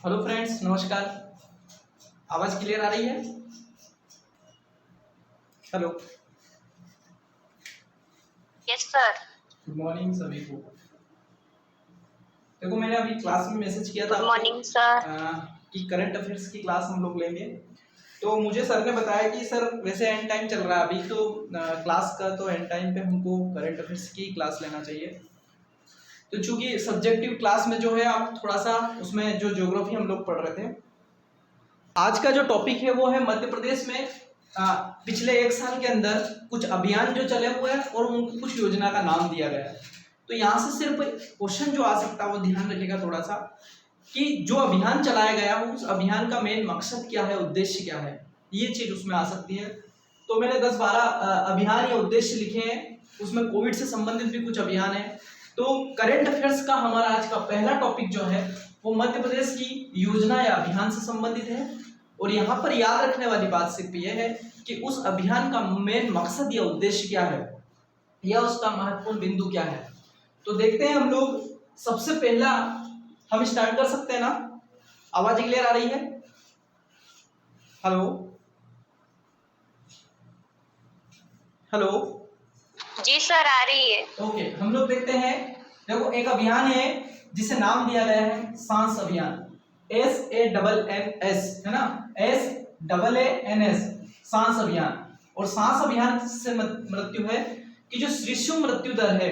Hello friends, नमस्कार। आवाज़ clear आ रही है? Hello. Yes sir. Good morning सभी को। देखो, मैंने अभी क्लास में मैसेज किया था गुड आपको मॉर्निंग सर। कि करंट अफेयर्स की क्लास हम लोग लेंगे। तो मुझे सर ने बताया कि सर वैसे एंड टाइम चल रहा है अभी, तो क्लास का तो एंड टाइम पे हमको करंट अफेयर्स की क्लास लेना चाहिए। तो चूंकि सब्जेक्टिव क्लास में जो है आप थोड़ा सा उसमें जो ज्योग्राफी हम लोग पढ़ रहे थे, आज का जो टॉपिक है वो है मध्य प्रदेश में पिछले एक साल के अंदर कुछ अभियान जो चले हुए हैं और उनको कुछ योजना का नाम दिया गया है। तो यहाँ से सिर्फ क्वेश्चन जो आ सकता है वो ध्यान रखिएगा थोड़ा सा, कि जो अभियान चलाया गया है उस अभियान का मेन मकसद क्या है, उद्देश्य क्या है, ये चीज उसमें आ सकती है। तो मैंने 10-12 अभियान या उद्देश्य लिखे हैं, उसमें कोविड से संबंधित भी कुछ अभियान है। तो करंट अफेयर्स का हमारा आज का पहला टॉपिक जो है वो मध्य प्रदेश की योजना या अभियान से संबंधित है। और यहाँ पर याद रखने वाली बात सिर्फ ये है कि उस अभियान का मेन मकसद या उद्देश्य क्या है या उसका महत्वपूर्ण बिंदु क्या है। तो देखते हैं हम लोग। सबसे पहला हम स्टार्ट कर सकते हैं ना? आवाज क्लियर आ रही है? Hello hello. जी सर, आ रही है। ओके, हम लोग देखते हैं। देखो, एक अभियान है जिसे नाम दिया गया है सांस अभियान। SANNS है ना, SAANS, सांस अभियान। और सांस अभियान से मृत्यु है कि जो शिशु मृत्यु दर है,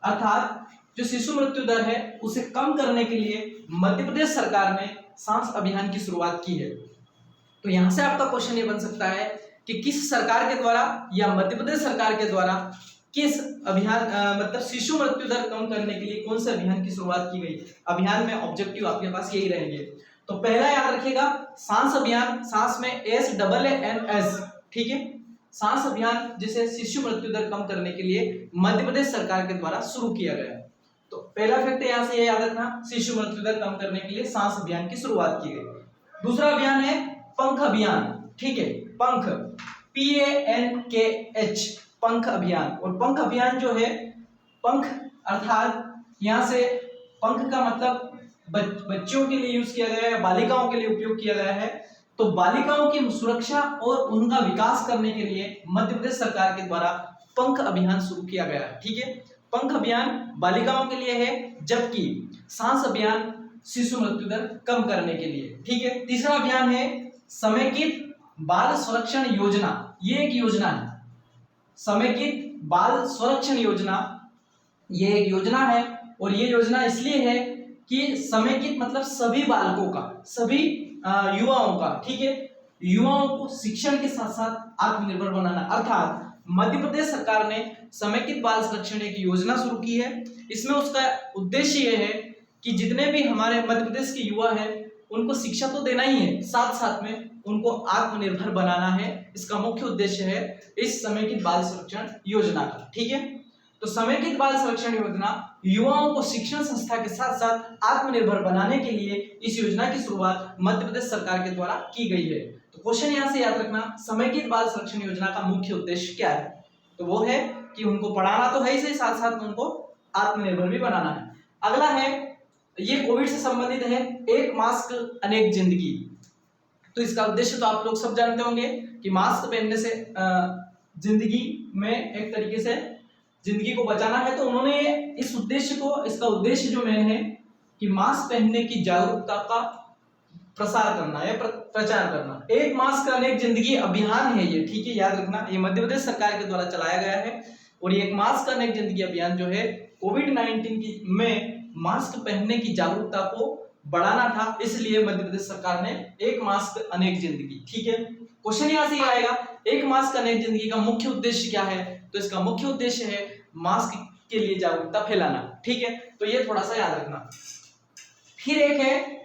अर्थात जो शिशु मृत्यु दर है उसे कम करने के लिए मध्य प्रदेश सरकार ने सांस अभियान की शुरुआत की है। तो यहां से आपका क्वेश्चन ये बन सकता है कि किस सरकार के द्वारा या मध्य प्रदेश सरकार के द्वारा किस अभियान मतलब शिशु मृत्यु दर कम करने के लिए कौन से अभियान की शुरुआत की गई। अभियान में ऑब्जेक्टिव आपके पास यही रहेंगे। तो पहला याद रखिएगा, सांस अभियान, सांस में SAANS, ठीक है। सांस अभियान जिसे शिशु मृत्यु दर कम करने के लिए मध्य प्रदेश सरकार के द्वारा शुरू किया गया है। तो पहला फैक्ट यहाँ से ये याद रखना, शिशु मृत्यु दर कम करने के लिए सांस अभियान की शुरुआत की गई। दूसरा अभियान है पंख अभियान, ठीक है। पंख, PANKH, पंख अभियान। और पंख अभियान जो है, पंख अर्थात यहाँ से पंख का मतलब बच्चों के लिए यूज किया गया है, बालिकाओं के लिए उपयोग किया गया है। तो बालिकाओं की सुरक्षा और उनका विकास करने के लिए मध्य प्रदेश सरकार के द्वारा पंख अभियान शुरू किया गया है, ठीक है। पंख अभियान बालिकाओं के लिए है, जबकि सांस अभियान शिशु मृत्यु दर कम करने के लिए, ठीक है। तीसरा अभियान है समेकित बाल संरक्षण योजना। ये एक योजना है, समेकित बाल संरक्षण योजना। ये एक योजना है और ये योजना इसलिए है कि समेकित मतलब सभी बालकों का, सभी युवाओं का, ठीक है। युवाओं को शिक्षण के साथ साथ आत्मनिर्भर बनाना, अर्थात मध्य प्रदेश सरकार ने समेकित बाल संरक्षण एक योजना शुरू की है। इसमें उसका उद्देश्य यह है कि जितने भी हमारे मध्य प्रदेश के युवा हैं उनको शिक्षा तो देना ही है, साथ साथ में उनको आत्मनिर्भर बनाना है। इसका मुख्य उद्देश्य है इस समेकित बाल संरक्षण योजना का, ठीक है। तो समेकित बाल संरक्षण योजना युवाओं को शिक्षण संस्था के साथ साथ आत्मनिर्भर बनाने के लिए इस योजना की शुरुआत मध्य प्रदेश सरकार के द्वारा की गई है। तो क्वेश्चन यहाँ से याद रखना, समेकित बाल संरक्षण योजना का मुख्य उद्देश्य क्या है? तो वो है कि उनको पढ़ाना तो है ही सही, साथ साथ उनको आत्मनिर्भर भी बनाना है। अगला है, ये कोविड से संबंधित है, एक मास्क अनेक जिंदगी। तो इसका उद्देश्य तो आप लोग सब जानते होंगे कि मास्क पहनने से जिंदगी में एक तरीके से जिंदगी को बचाना है। तो उन्होंने इस उद्देश्य को, इसका उद्देश्य जो मेन है कि मास्क पहनने की जागरूकता का प्रसार करना या प्रचार करना। एक मास्क अनेक जिंदगी अभियान है ये, ठीक है, याद रखना। ये मध्य प्रदेश सरकार के द्वारा चलाया गया है और ये एक मास्क अनेक जिंदगी अभियान जो है कोविड-19 की में मास्क पहनने की जागरूकता को बढ़ाना था, इसलिए मध्य प्रदेश सरकार ने एक मास्क अनेक जिंदगी, ठीक है। क्वेश्चन यहाँ से आएगा, एक मास्क अनेक जिंदगी का मुख्य उद्देश्य क्या है? तो इसका मुख्य उद्देश्य है मास्क के लिए जागरूकता फैलाना, ठीक है। तो ये थोड़ा सा याद रखना। फिर एक है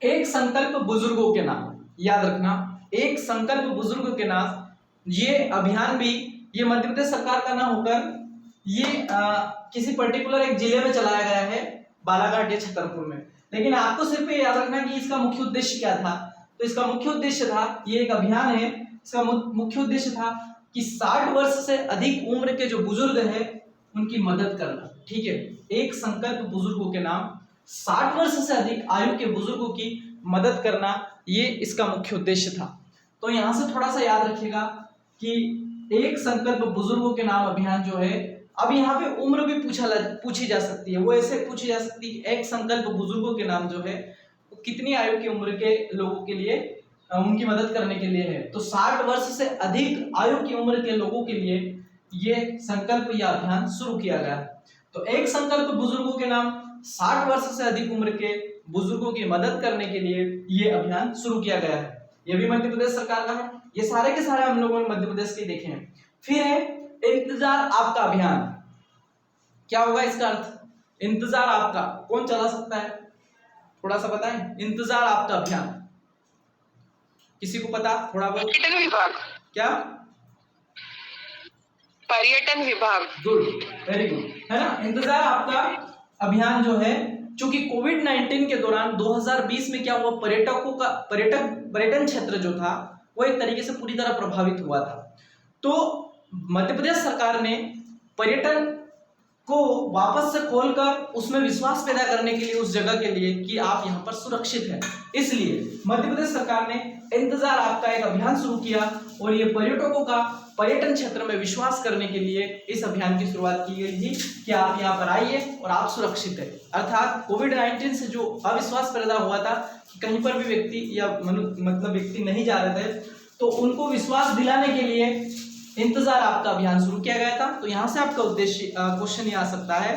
एक संकल्प बुजुर्गों के नाम, याद रखना, एक संकल्प बुजुर्गों के नाम। ये अभियान भी ये मध्य प्रदेश सरकार का ना होकर ये किसी पर्टिकुलर एक जिले में चलाया गया है, बालाघाट या छतरपुर में। लेकिन आपको सिर्फ ये याद रखना कि इसका मुख्य उद्देश्य क्या था। तो इसका मुख्य उद्देश्य था, ये एक अभियान है, इसका मुख्य उद्देश्य था कि 60 वर्ष से अधिक उम्र के जो बुजुर्ग हैं उनकी मदद करना, ठीक है। एक संकल्प बुजुर्गों के नाम, 60 वर्ष से अधिक आयु के बुजुर्गों की मदद करना, ये इसका मुख्य उद्देश्य था। तो यहां से थोड़ा सा याद रखिएगा कि एक संकल्प बुजुर्गों के नाम अभियान जो है, अब यहाँ पे उम्र भी पूछी जा सकती है। वो ऐसे पूछी जा सकती है, एक संकल्प बुजुर्गों के नाम जो है वो कितनी आयु की उम्र के लोगों के लिए उनकी मदद करने के लिए है। तो 60 वर्ष से अधिक आयु की उम्र के लोगों के लिए ये संकल्प या अभियान शुरू किया गया है। तो एक संकल्प बुजुर्गों के नाम, 60 वर्ष से अधिक उम्र के बुजुर्गों की मदद करने के लिए ये अभियान शुरू किया गया है। ये भी मध्य प्रदेश सरकार का है। ये सारे के सारे हम लोगों ने मध्य प्रदेश के देखे हैं। फिर है इंतजार आपका अभियान। क्या होगा इसका अर्थ? इंतजार आपका कौन चला सकता है, थोड़ा सा बताएं। इंतजार आपका अभियान किसी को पता? थोड़ा बहुत। पर्यटन विभाग। क्या? पर्यटन विभाग। गुड, वेरी गुड, है ना। इंतजार आपका अभियान जो है, चूंकि कोविड-19 के दौरान 2020 में क्या हुआ, पर्यटन क्षेत्र जो था वो एक तरीके से पूरी तरह प्रभावित हुआ था। तो मध्य प्रदेश सरकार ने पर्यटन को वापस से खोलकर उसमें विश्वास पैदा करने के लिए, उस जगह के लिए कि आप यहाँ पर सुरक्षित हैं, इसलिए मध्य प्रदेश सरकार ने इंतजार आपका एक अभियान शुरू किया और ये पर्यटकों का पर्यटन क्षेत्र में विश्वास करने के लिए इस अभियान की शुरुआत की गई थी कि आप यहाँ पर आइए और आप सुरक्षित हैं। अर्थात कोविड-19 से जो अविश्वास पैदा हुआ था कि कहीं पर भी व्यक्ति या मतलब व्यक्ति नहीं जा रहे थे, तो उनको विश्वास दिलाने के लिए इंतजार आपका अभियान शुरू किया गया था। तो यहाँ से आपका उद्देश्य क्वेश्चन ये आ सकता है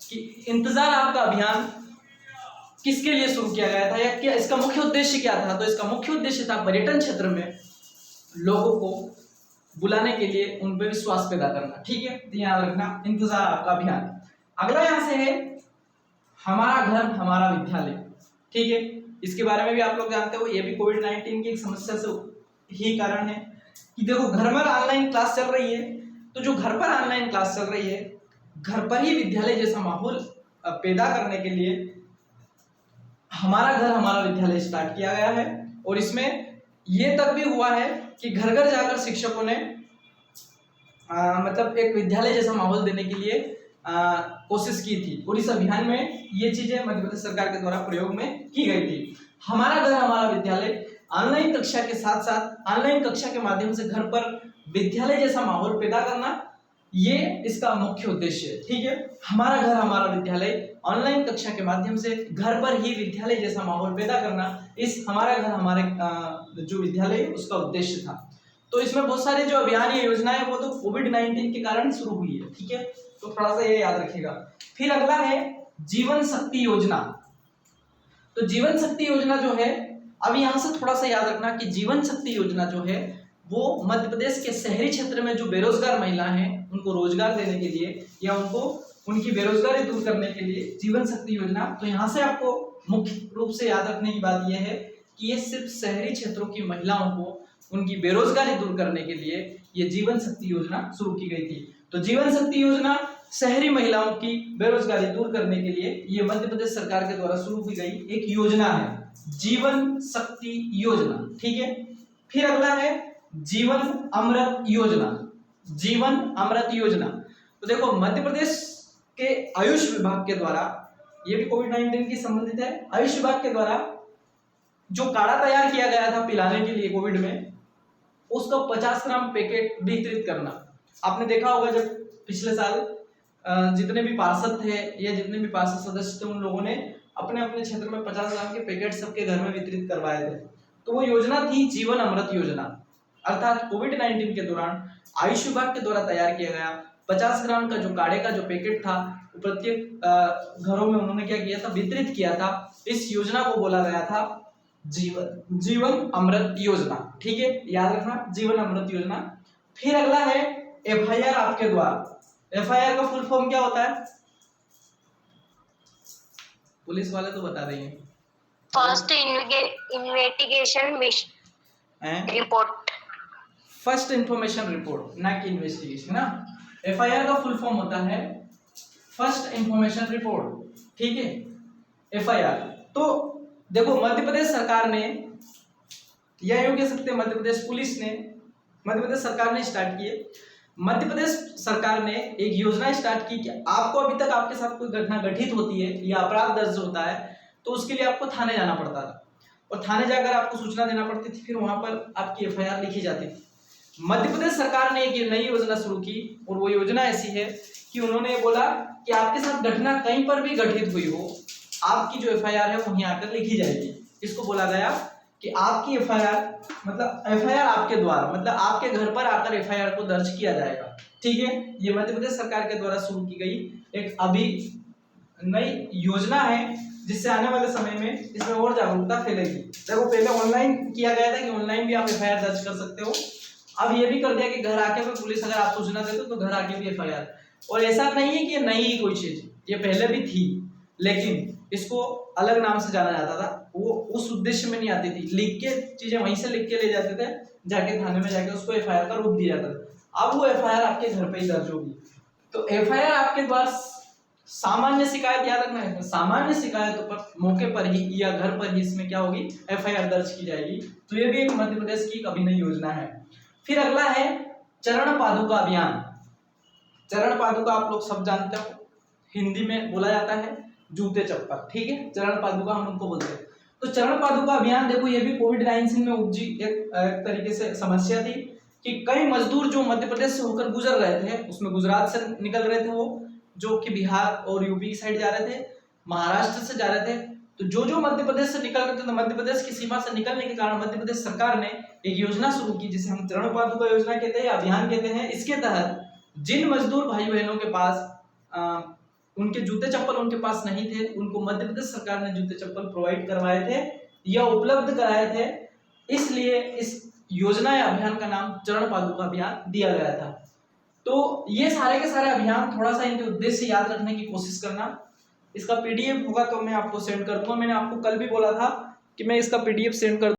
कि इंतजार आपका अभियान किसके लिए शुरू किया गया था, या क्या इसका मुख्य उद्देश्य क्या था? तो इसका मुख्य उद्देश्य था पर्यटन क्षेत्र में लोगों को बुलाने के लिए उन पर विश्वास पैदा करना। ठीक है, ध्यान रखना, इंतजार आपका अभियान। अगला यहाँ से है हमारा घर हमारा विद्यालय। ठीक है, इसके बारे में भी आप लोग जानते हो, ये भी कोविड-19 की एक समस्या से ही कारण है कि देखो घर पर ऑनलाइन क्लास चल रही है, तो जो घर पर ऑनलाइन क्लास चल रही है, घर पर ही विद्यालय जैसा माहौल पैदा करने के लिए हमारा घर हमारा विद्यालय स्टार्ट किया गया है। और इसमें ये तक भी हुआ है कि घर घर जाकर शिक्षकों ने मतलब एक विद्यालय जैसा माहौल देने के लिए कोशिश की थी। और इस अभियान में ये चीजें मध्य प्रदेश सरकार के द्वारा प्रयोग में की गई थी। हमारा घर हमारा विद्यालय ऑनलाइन कक्षा के साथ साथ ऑनलाइन कक्षा के माध्यम से घर पर विद्यालय जैसा माहौल पैदा करना, ये इसका मुख्य उद्देश्य है। ठीक है, हमारा घर हमारा विद्यालय ऑनलाइन कक्षा के माध्यम से घर पर ही विद्यालय जैसा माहौल पैदा करना, इस हमारा घर हमारे जो विद्यालय उसका उद्देश्य था। तो इसमें बहुत सारे जो अभियान या योजनाएं वो तो कोविड-19 के कारण शुरू हुई है। ठीक है, तो थोड़ा सा ये याद रखिएगा। फिर अगला है जीवन शक्ति योजना। तो जीवन शक्ति योजना जो है, अब यहाँ से थोड़ा सा याद रखना कि जीवन शक्ति योजना जो है वो मध्य प्रदेश के शहरी क्षेत्र में जो बेरोजगार महिला हैं उनको रोजगार देने के लिए या उनको उनकी बेरोजगारी दूर करने के लिए जीवन शक्ति योजना। तो यहाँ से आपको मुख्य रूप से याद रखने की बात यह है कि ये सिर्फ शहरी क्षेत्रों की महिलाओं को उनकी बेरोजगारी दूर करने के लिए ये जीवन शक्ति योजना शुरू की गई थी। तो जीवन शक्ति योजना शहरी महिलाओं की बेरोजगारी दूर करने के लिए ये मध्य प्रदेश सरकार के द्वारा शुरू की गई एक योजना है, जीवन शक्ति योजना। ठीक है, फिर अगला है जीवन अमृत योजना। जीवन अमृत योजना, तो देखो मध्य प्रदेश के आयुष विभाग के द्वारा, ये भी कोविड-19 की संबंधित है, आयुष विभाग के द्वारा जो काढ़ा तैयार किया गया था पिलाने के लिए कोविड में, उसका 50 ग्राम पैकेट वितरित करना। आपने देखा होगा जब पिछले साल जितने भी पार्षद थे या जितने भी पार्षद सदस्य थे उन लोगों ने अपने अपने क्षेत्र में 50 ग्राम के पैकेट सबके घर में वितरित करवाए थे। तो वो योजना थी जीवन अमृत योजना। अर्थात कोविड-19 के दौरान आयुष विभाग के द्वारा तैयार किया गया 50 ग्राम का जो काढ़े का जो पैकेट था, प्रत्येक घरों में उन्होंने क्या किया था, वितरित किया था। इस योजना को बोला गया था जीवन अमृत योजना। ठीक है, याद रखना, जीवन अमृत योजना। फिर अगला है एफआईआर आपके द्वारा। एफआईआर का फुल फॉर्म क्या होता है? पुलिस वाले तो बता देंगे। First investigation report. First information report, ना कि इन्वेस्टिगेशन ना। एफआईआर का फुल फॉर्म होता है फर्स्ट इंफॉर्मेशन रिपोर्ट। ठीक है, एफआईआर। तो देखो मध्य प्रदेश सरकार ने, या यूं कह सकते हैं मध्य प्रदेश पुलिस ने, मध्य प्रदेश सरकार ने स्टार्ट किए मध्य प्रदेश सरकार ने एक योजना स्टार्ट की कि आपको अभी तक आपके साथ कोई घटना घटित होती है या अपराध दर्ज होता है तो उसके लिए आपको थाने जाना पड़ता था और थाने जाकर आपको सूचना देना पड़ती थी, फिर वहां पर आपकी एफआईआर लिखी जाती थी। मध्य प्रदेश सरकार ने एक नई योजना शुरू की और वो योजना ऐसी है कि उन्होंने बोला कि आपके साथ घटना कहीं पर भी घटित हुई हो, आपकी जो एफआईआर है वहीं आकर लिखी जाएगी। इसको बोला गया कि आपकी एफआईआर मतलब एफआईआर आपके द्वारा मतलब आपके घर पर आकर एफआईआर को दर्ज किया जाएगा। ठीक है, ये मध्य प्रदेश सरकार के द्वारा शुरू की गई एक अभी नई योजना है जिससे आने वाले समय में इसमें और जागरूकता फैलेगी। देखो पहले ऑनलाइन किया गया था कि ऑनलाइन भी आप एफआईआर दर्ज कर सकते हो, अब ये भी कर दिया कि घर आके भी पुलिस अगर आप सूचना देते हो तो घर आके भी एफआईआर। और ऐसा नहीं है कि ये नई ही कोई चीज, ये पहले भी थी लेकिन इसको अलग नाम से जाना जाता था, वो उस उद्देश्य में नहीं आती थी। लिख के चीजें वहीं से लिख के ले जाते थे, जाके थाने में जाके उसको एफआईआर का रूप दिया जाता था। अब वो एफआईआर आपके घर पे ही दर्ज होगी। तो एफआईआर आपके द्वारा सामान्य शिकायत, याद रखना है, सामान्य शिकायतों पर मौके पर ही या घर पर ही इसमें क्या होगी एफआईआर दर्ज की जाएगी। तो ये भी एक मध्य प्रदेश की अभी नई योजना है। फिर अगला है चरण पादुका अभियान। चरण पादुका आप लोग सब जानते हो, हिंदी में बोला जाता है जूते चप्पल। ठीक है, चरण पादुका हम उनको बोलते हैं। तो चरण पादुका अभियान देखो ये भी कोविड-19 में उपजी एक तरीके से समस्या थी कि कई मजदूर जो मध्य प्रदेश से होकर गुजर रहे थे, उसमें गुजरात से निकल रहे थे वो, जो कि बिहार और यूपी की साइड जा रहे थे, महाराष्ट्र से जा रहे थे। तो जो मध्य प्रदेश से निकल रहे थे तो मध्य प्रदेश की सीमा से निकलने के कारण मध्य प्रदेश सरकार ने एक योजना शुरू की जिसे हम चरण पादुका योजना कहते हैं, अभियान कहते हैं। इसके तहत जिन मजदूर भाई बहनों के पास उनके जूते चप्पल उनके पास नहीं थे, उनको मध्य प्रदेश सरकार ने जूते चप्पल प्रोवाइड करवाए थे या उपलब्ध कराए थे, इसलिए इस योजना या अभियान का नाम चरण पादुका अभियान दिया गया था। तो ये सारे के सारे अभियान थोड़ा सा इनके उद्देश्य याद रखने की कोशिश करना। इसका पीडीएफ होगा तो मैं आपको सेंड कर दूंगा। मैंने आपको कल भी बोला था कि मैं इसका पीडीएफ सेंड कर